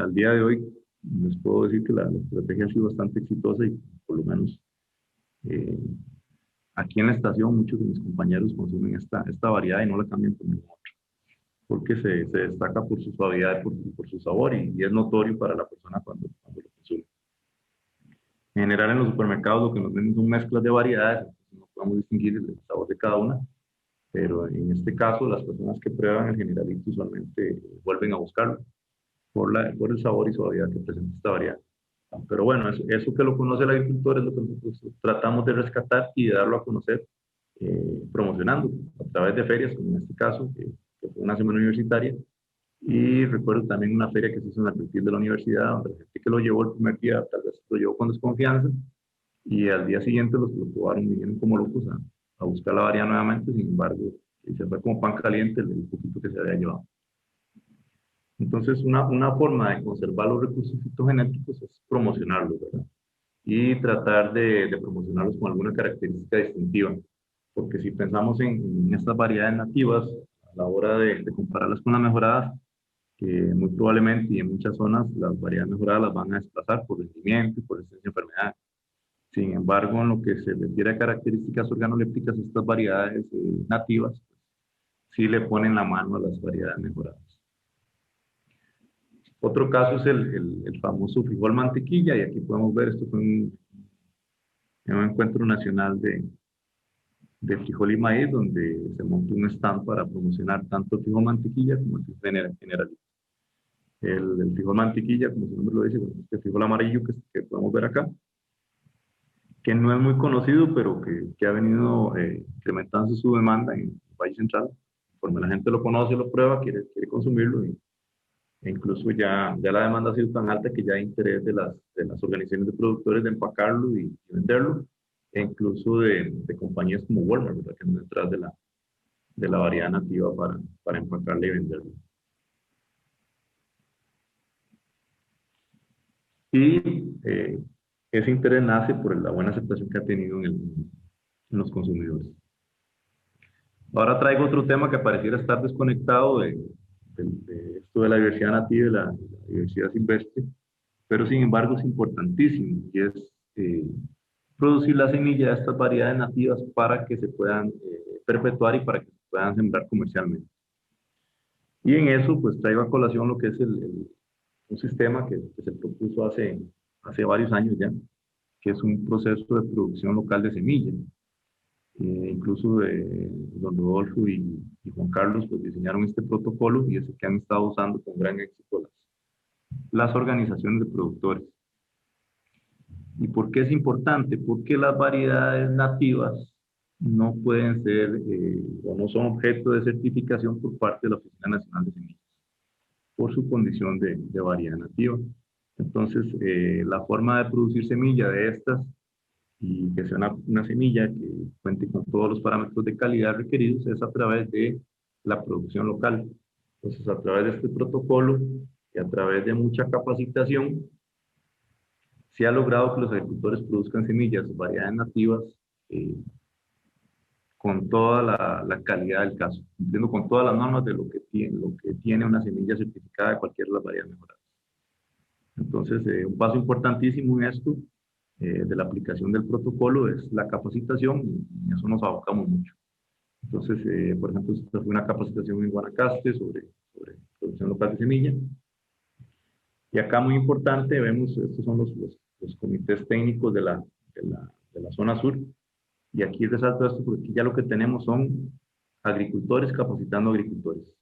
Al día de hoy les puedo decir que la estrategia ha sido bastante exitosa, y por lo menos eh, aquí en la estación muchos de mis compañeros consumen esta variedad y no la cambian por ninguna otra, porque se destaca por su suavidad, por su sabor, y es notorio para la persona cuando lo consume. En general en los supermercados lo que nos venden son mezclas de variedades, no podemos distinguir el sabor de cada una, pero en este caso las personas que prueban el Generalito usualmente vuelven a buscarlo por el sabor y suavidad que presenta esta variedad. Pero bueno, eso que lo conoce el agricultor es lo que nosotros tratamos de rescatar y de darlo a conocer, promocionando a través de ferias, como en este caso, que fue una semana universitaria. Y recuerdo también una feria que se hizo en la perfil de la universidad, donde la gente que lo llevó el primer día tal vez lo llevó con desconfianza, y al día siguiente los probaron y vinieron como locos a buscar la variedad nuevamente. Sin embargo, se fue como pan caliente el poquito que se había llevado. Entonces, una forma de conservar los recursos fitogenéticos es promocionarlos, ¿verdad? Y tratar de promocionarlos con alguna característica distintiva. Porque si pensamos en estas variedades nativas, a la hora de compararlas con las mejoradas, que muy probablemente y en muchas zonas las variedades mejoradas las van a desplazar por rendimiento y por resistencia a enfermedades. Sin embargo, en lo que se refiere a características organolépticas, estas variedades nativas sí le ponen la mano a las variedades mejoradas. Otro caso es el famoso frijol mantequilla, y aquí podemos ver, esto fue en un encuentro nacional de frijol y maíz, donde se montó un stand para promocionar tanto el frijol mantequilla como el frijol generalito. El frijol mantequilla, como su nombre lo dice, este frijol amarillo que podemos ver acá, que no es muy conocido, pero que ha venido incrementando su demanda en el país central. Conforme la gente lo conoce, lo prueba, quiere consumirlo, e incluso ya la demanda ha sido tan alta que ya hay interés de las organizaciones de productores de empacarlo y venderlo, e incluso de compañías como Walmart, ¿verdad?, que están detrás de la variedad nativa para empacarla y venderlo. Y ese interés nace por la buena aceptación que ha tenido en los consumidores. Ahora traigo otro tema que pareciera estar desconectado de esto de la diversidad nativa y la diversidad silvestre, pero sin embargo es importantísimo, y es producir la semilla de estas variedades nativas para que se puedan perpetuar y para que se puedan sembrar comercialmente. Y en eso pues traigo a colación lo que es un sistema que se propuso hace varios años ya, que es un proceso de producción local de semillas. Incluso don Rodolfo y Juan Carlos pues diseñaron este protocolo, y es el que han estado usando con gran éxito las organizaciones de productores. ¿Y por qué es importante? Porque las variedades nativas no pueden ser o no son objeto de certificación por parte de la Oficina Nacional de Semillas por su condición de variedad nativa. Entonces, la forma de producir semilla de estas, y que sea una semilla que cuente con todos los parámetros de calidad requeridos, es a través de la producción local. Entonces, a través de este protocolo y a través de mucha capacitación, se ha logrado que los agricultores produzcan semillas, variedades nativas, con toda la calidad del caso, cumpliendo con todas las normas de lo que tiene una semilla certificada de cualquiera de las variedades mejoradas. Entonces, un paso importantísimo en esto, de la aplicación del protocolo, es la capacitación, y en eso nos abocamos mucho. Entonces, por ejemplo, esta fue una capacitación en Guanacaste sobre producción local de semilla. Y acá muy importante, vemos, estos son los comités técnicos de la zona sur. Y aquí resalto esto porque aquí ya lo que tenemos son agricultores capacitando agricultores.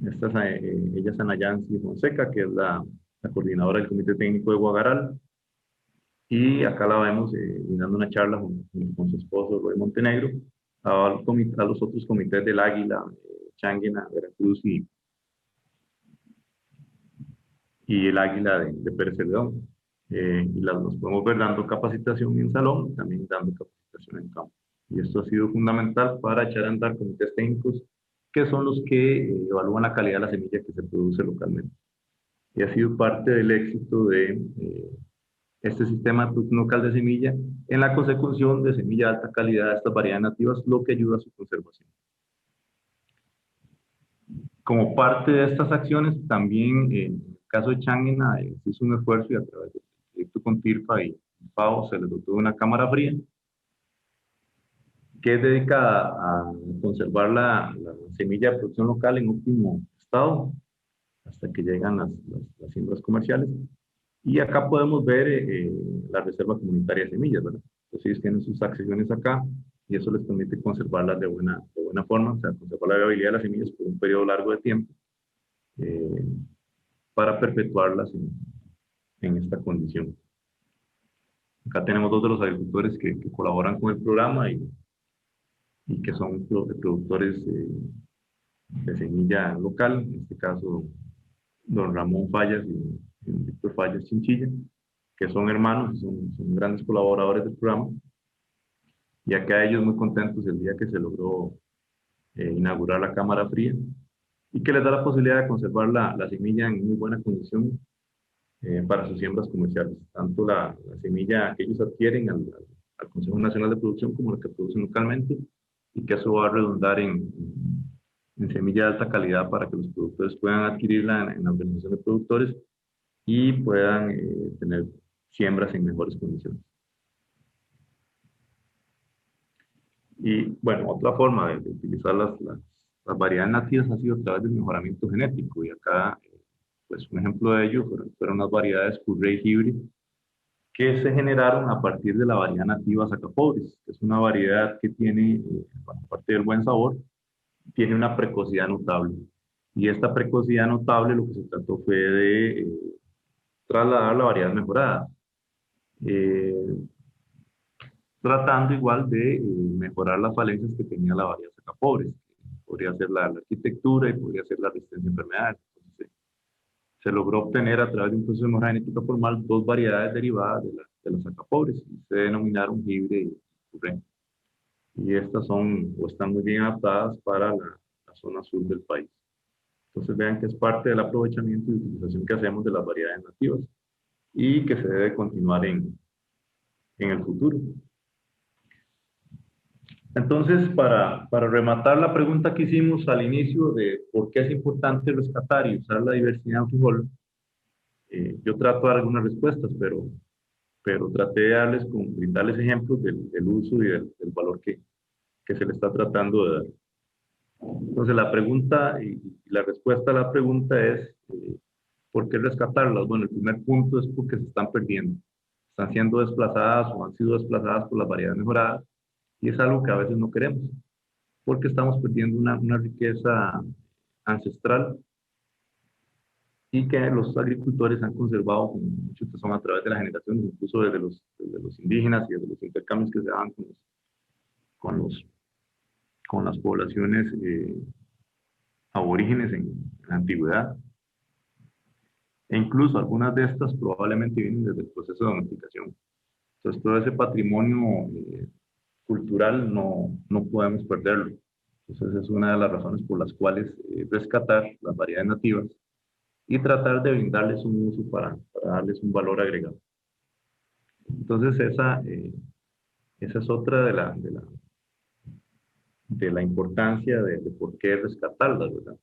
Esta es ella es Ana Yancy Fonseca, que es la coordinadora del Comité Técnico de Guagaral. Y acá la vemos dando una charla con su esposo, Roy Montenegro, a los otros comités del Águila, Changuina, Veracruz y el Águila de Pérez Celedón. Y los podemos ver dando capacitación en salón, también dando capacitación en campo. Y esto ha sido fundamental para echar a andar comités técnicos que son los que evalúan la calidad de la semilla que se produce localmente. Y ha sido parte del éxito de este sistema de producción local de semilla en la consecución de semilla de alta calidad de estas variedades nativas, lo que ayuda a su conservación. Como parte de estas acciones, también en el caso de Changuina, se hizo un esfuerzo y a través del proyecto con TIRFA y FAO se les dotó de una cámara fría que es dedicada a conservar la semilla de producción local en óptimo estado hasta que llegan las siembras comerciales. Y acá podemos ver la Reserva Comunitaria de Semillas, ¿verdad? Entonces ellos tienen sus accesiones acá y eso les permite conservarlas de buena forma, o sea, conservar la viabilidad de las semillas por un periodo largo de tiempo eh, para perpetuarlas en esta condición. Acá tenemos dos de los agricultores que colaboran con el programa y que son productores de semilla local, en este caso don Ramón Fallas y don Víctor Fallas Chinchilla, que son hermanos y son grandes colaboradores del programa. Y acá ellos muy contentos el día que se logró inaugurar la cámara fría y que les da la posibilidad de conservar la semilla en muy buena condición para sus siembras comerciales, tanto la semilla que ellos adquieren al Consejo Nacional de Producción como la que producen localmente, y que eso va a redundar en semilla de alta calidad para que los productores puedan adquirirla en la organización de productores y puedan tener siembras en mejores condiciones. Y bueno, otra forma de utilizar las variedades nativas ha sido a través del mejoramiento genético, y acá pues un ejemplo de ello fueron unas variedades Currey Hybrid que se generaron a partir de la variedad nativa Sacapobres, que es una variedad que tiene, aparte del buen sabor, tiene una precocidad notable. Y esta precocidad notable lo que se trató fue de trasladar la variedad mejorada, eh, tratando igual de mejorar las falencias que tenía la variedad Sacapobres. Podría ser la arquitectura y podría ser la resistencia a enfermedades. Se logró obtener a través de un proceso de mejora genética formal dos variedades derivadas de las sacapobres y se denominaron Hybrid y Currey. Y estas son o están muy bien adaptadas para la zona sur del país. Entonces vean que es parte del aprovechamiento y utilización que hacemos de las variedades nativas y que se debe continuar en el futuro. Entonces, para rematar la pregunta que hicimos al inicio de por qué es importante rescatar y usar la diversidad en frijol, yo trato de dar algunas respuestas, pero traté de brindarles ejemplos del uso y del valor que se le está tratando de dar. Entonces, la pregunta y la respuesta a la pregunta es, ¿por qué rescatarlas? Bueno, el primer punto es porque se están perdiendo. Están siendo desplazadas o han sido desplazadas por las variedades mejoradas, y es algo que a veces no queremos, porque estamos perdiendo una riqueza ancestral y que los agricultores han conservado con mucho tesón a través de las generaciones, incluso desde los indígenas y desde los intercambios que se daban con las poblaciones aborígenes en la antigüedad. E incluso algunas de estas probablemente vienen desde el proceso de domesticación. Entonces todo ese patrimonio cultural no podemos perderlo. Entonces es una de las razones por las cuales rescatar las variedades nativas y tratar de brindarles un uso para darles un valor agregado. Entonces esa es otra de la importancia de por qué rescatarlas, ¿verdad?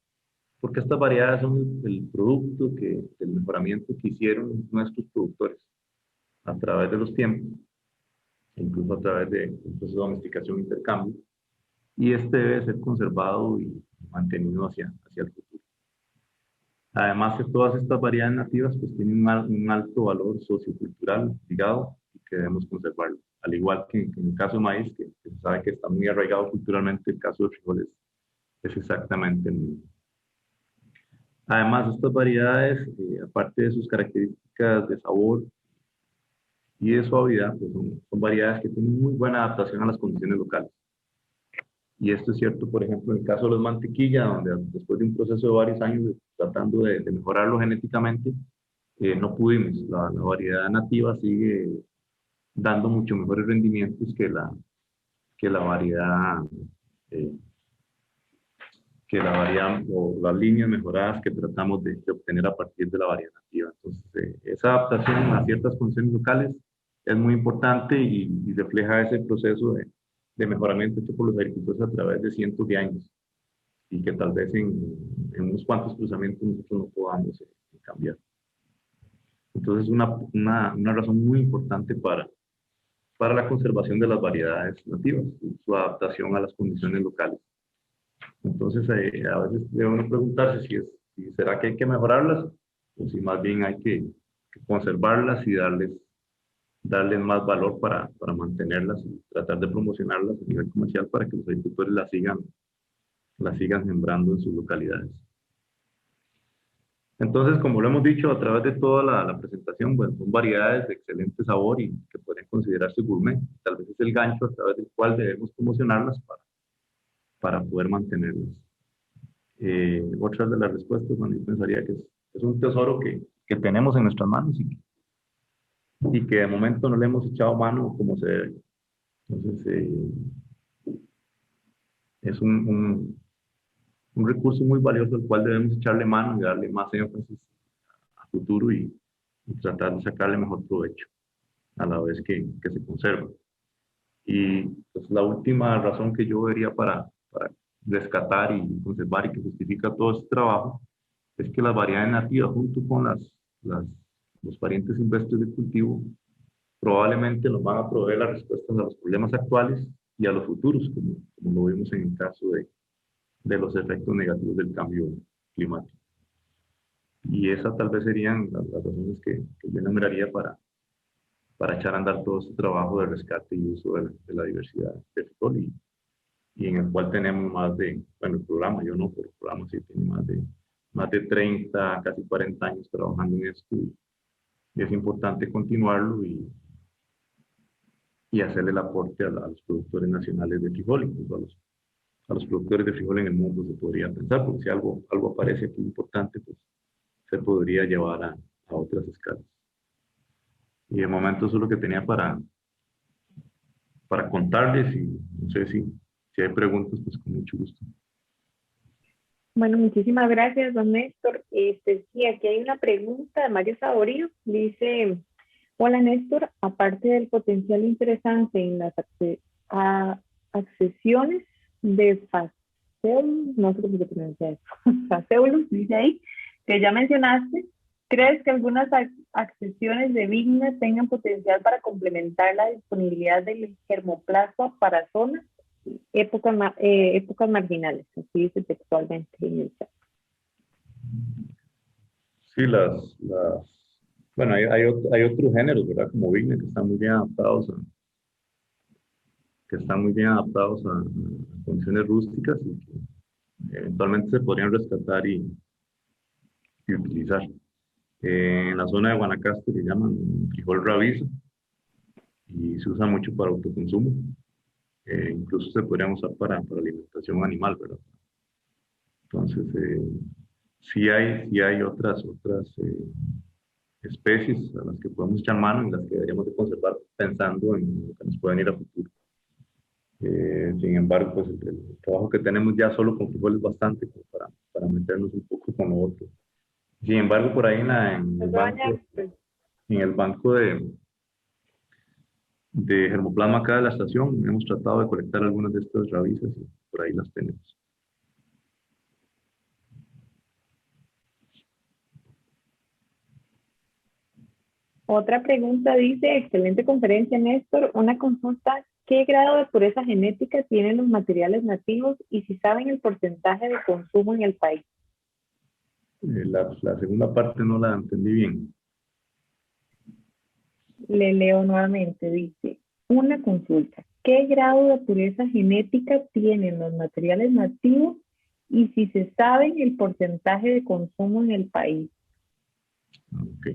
Porque estas variedades son el producto del mejoramiento que hicieron nuestros productores a través de los tiempos, incluso a través de un proceso de domesticación e intercambio, y este debe ser conservado y mantenido hacia el futuro. Además de todas estas variedades nativas, pues tienen un alto valor sociocultural ligado y que debemos conservarlo. Al igual que en el caso de maíz, que se sabe que está muy arraigado culturalmente, el caso de frijoles es exactamente el mismo. Además, estas variedades, aparte de sus características de sabor y de suavidad, pues son variedades que tienen muy buena adaptación a las condiciones locales. Y esto es cierto, por ejemplo, en el caso de los mantequilla, donde después de un proceso de varios años tratando de mejorarlo genéticamente, no pudimos. La variedad nativa sigue dando mucho mejores rendimientos que la variedad, eh, o las líneas mejoradas que tratamos de obtener a partir de la variedad nativa. Entonces, esa adaptación a ciertas condiciones locales es muy importante y refleja ese proceso de mejoramiento hecho por los agricultores a través de cientos de años y que tal vez en unos cuantos cruzamientos nosotros no podamos cambiar. Entonces, una razón muy importante para la conservación de las variedades nativas, su adaptación a las condiciones locales. Entonces, a veces debe uno preguntarse si será que hay que mejorarlas o si más bien hay que conservarlas y darles más valor para mantenerlas y tratar de promocionarlas a nivel comercial para que los agricultores las sigan sembrando en sus localidades. Entonces, como lo hemos dicho a través de toda la presentación, bueno, son variedades de excelente sabor y que pueden considerarse gourmet. Tal vez es el gancho a través del cual debemos promocionarlas para poder mantenerlas. Otra de las respuestas, bueno, yo pensaría que es un tesoro que tenemos en nuestras manos y que de momento no le hemos echado mano como se debe. Entonces, es un recurso muy valioso al cual debemos echarle mano y darle más énfasis a futuro y tratar de sacarle mejor provecho a la vez que se conserva. Y pues, la última razón que yo vería para rescatar y conservar y que justifica todo este trabajo es que las variedades nativas junto con los parientes silvestres de cultivo probablemente nos van a proveer las respuestas a los problemas actuales y a los futuros, como lo vimos en el caso de los efectos negativos del cambio climático. Y esas tal vez serían las razones que yo enumeraría para echar a andar todo este trabajo de rescate y uso de la diversidad del frijol y en el cual tenemos más de, bueno, el programa, yo no, pero el programa sí tiene más de 30, casi 40 años trabajando en esto y es importante continuarlo y hacerle el aporte a los productores nacionales de frijol, incluso a los productores de frijol en el mundo se podría pensar, porque si algo aparece aquí importante, pues se podría llevar a otras escalas. Y de momento eso es lo que tenía para contarles y no sé si hay preguntas, pues con mucho gusto. Bueno, muchísimas gracias, don Néstor. Sí, aquí hay una pregunta de Mario Saborío. Dice, hola Néstor, aparte del potencial interesante en las accesiones de Phaseolus, no sé cómo se pronuncia eso, Phaseolus, dice ahí, que ya mencionaste, ¿crees que algunas accesiones de vigna tengan potencial para complementar la disponibilidad del germoplasma para zonas, épocas marginales? Así dice textualmente en el chat. Sí, bueno, hay otros géneros, ¿verdad? Como vigna, que están muy bien adaptados a condiciones rústicas y que eventualmente se podrían rescatar y utilizar. En la zona de Guanacaste le llaman frijol rabizo y se usa mucho para autoconsumo. Incluso se podrían usar para alimentación animal, ¿verdad? Entonces, sí hay otras especies a las que podemos echar mano y las que deberíamos de conservar pensando en lo que nos pueden ir a futuro. Sin embargo, pues el trabajo que tenemos ya solo con frijol es bastante para meternos un poco con lo otro. Sin embargo, por ahí en el banco de germoplasma acá de la estación hemos tratado de colectar algunas de estas rabizas y por ahí las tenemos. Otra pregunta dice, excelente conferencia, Néstor. Una consulta, ¿Qué grado de pureza genética tienen los materiales nativos y si saben el porcentaje de consumo en el país? La segunda parte no la entendí bien. Le leo nuevamente, dice, una consulta. ¿Qué grado de pureza genética tienen los materiales nativos y si se sabe el porcentaje de consumo en el país? Ok.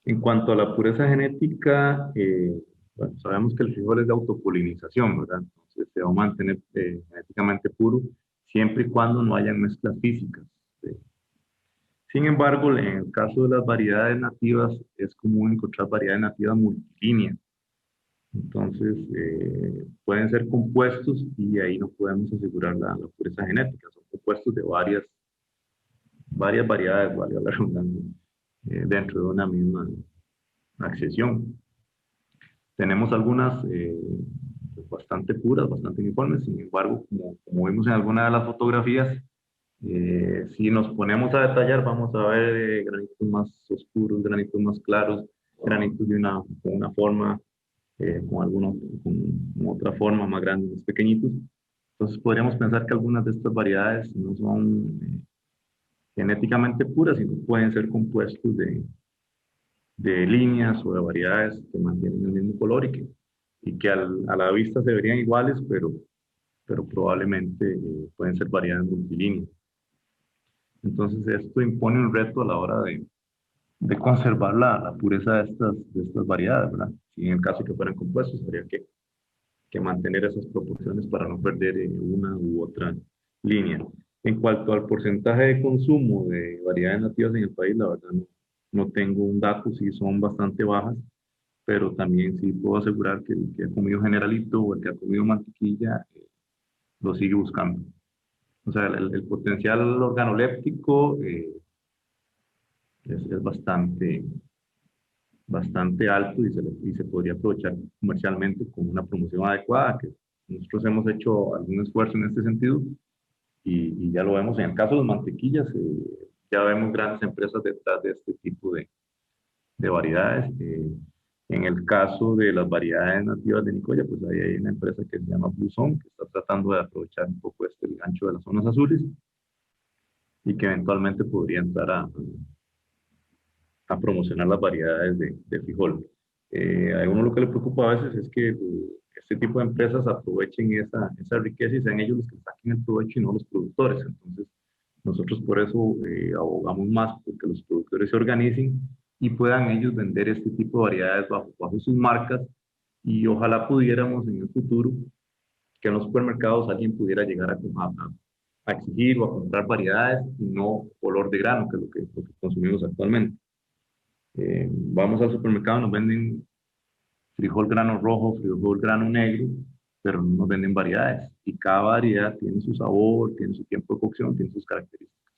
En cuanto a la pureza genética, bueno, sabemos que el frijol es de autopolinización, ¿verdad? Entonces se va a mantener genéticamente puro siempre y cuando no haya mezclas físicas. Sin embargo, en el caso de las variedades nativas, es común encontrar variedades nativas multilíneas. Entonces, pueden ser compuestos y ahí no podemos asegurar la pureza genética. Son compuestos de varias variedades, valga la redundancia, dentro de una misma accesión. Tenemos algunas bastante puras, bastante uniformes, sin embargo, como vimos en alguna de las fotografías, si nos ponemos a detallar, vamos a ver granitos más oscuros, granitos más claros, granitos con una forma, con otra forma más grande, más pequeñitos. Entonces podríamos pensar que algunas de estas variedades no son genéticamente puras, sino pueden ser compuestos de líneas o de variedades que mantienen el mismo color y que a la vista se verían iguales, pero probablemente pueden ser variedades multilíneas. Entonces esto impone un reto a la hora de conservar la pureza de estas variedades, ¿verdad? Si en el caso que fueran compuestos, habría que mantener esas proporciones para no perder una u otra línea. En cuanto al porcentaje de consumo de variedades nativas en el país, la verdad no tengo un dato, sí son bastante bajas, pero también sí puedo asegurar que el que ha comido generalito o el que ha comido mantequilla lo sigue buscando. O sea, el potencial organoléptico es bastante alto y se podría aprovechar comercialmente con una promoción adecuada, que nosotros hemos hecho algún esfuerzo en este sentido y ya lo vemos en el caso de las mantequillas, ya vemos grandes empresas detrás de este tipo de variedades. En el caso de las variedades nativas de Nicoya, pues ahí hay una empresa que se llama Buzón, que está tratando de aprovechar un poco el gancho de las zonas azules y que eventualmente podría entrar a promocionar las variedades de frijol. A uno lo que le preocupa a veces es que este tipo de empresas aprovechen esa riqueza y sean ellos los que saquen el provecho y no los productores. Entonces, nosotros por eso abogamos más porque los productores se organicen y puedan ellos vender este tipo de variedades bajo sus marcas y ojalá pudiéramos en el futuro que en los supermercados alguien pudiera llegar a exigir o a comprar variedades y no color de grano, que es lo que consumimos actualmente. Vamos al supermercado, nos venden frijol grano rojo, frijol grano negro, pero no nos venden variedades. Y cada variedad tiene su sabor, tiene su tiempo de cocción, tiene sus características.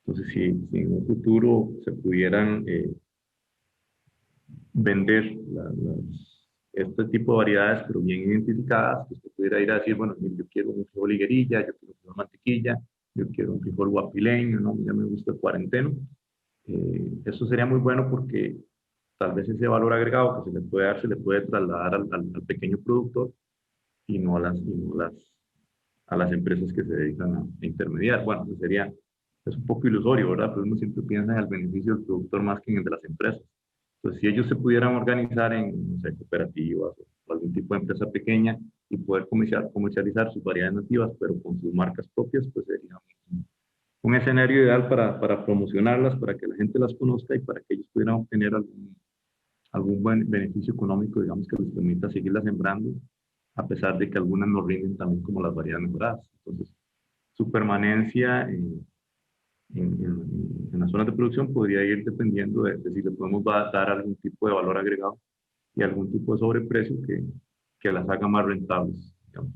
Entonces, si en un futuro se pudieran vender este tipo de variedades, pero bien identificadas, que usted pudiera ir a decir, bueno, yo quiero un frijol higuerilla, yo quiero un frijol mantequilla, yo quiero un frijol guapileño, ¿no? Ya me gusta el cuarenteno. Eso sería muy bueno porque tal vez ese valor agregado que se le puede dar se le puede trasladar al pequeño productor y no a las empresas que se dedican a intermediar. Bueno, eso es un poco ilusorio, ¿verdad? Pero uno siempre piensa en el beneficio del productor más que en el de las empresas. Entonces, si ellos se pudieran organizar en, no sé, cooperativas o algún tipo de empresa pequeña y poder comercializar sus variedades nativas, pero con sus marcas propias, pues sería un escenario ideal para promocionarlas, para que la gente las conozca y para que ellos pudieran obtener algún buen beneficio económico, digamos, que les permita seguirlas sembrando, a pesar de que algunas no rinden también como las variedades mejoradas. Entonces, su permanencia en las zonas de producción podría ir dependiendo de si le podemos dar algún tipo de valor agregado y algún tipo de sobreprecio que las haga más rentables, digamos.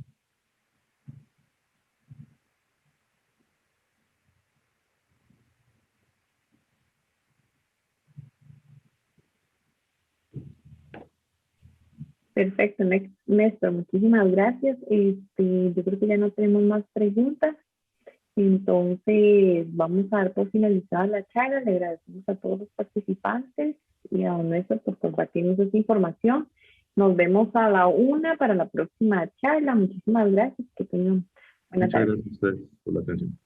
Perfecto, Néstor, muchísimas gracias. Yo creo que ya no tenemos más preguntas. Entonces, vamos a dar por finalizada la charla. Le agradecemos a todos los participantes y a don Néstor por compartirnos esta información. Nos vemos a la 1 para la próxima charla. Muchísimas gracias. Que tengan buena Muchas tarde. gracias a ustedes por la atención.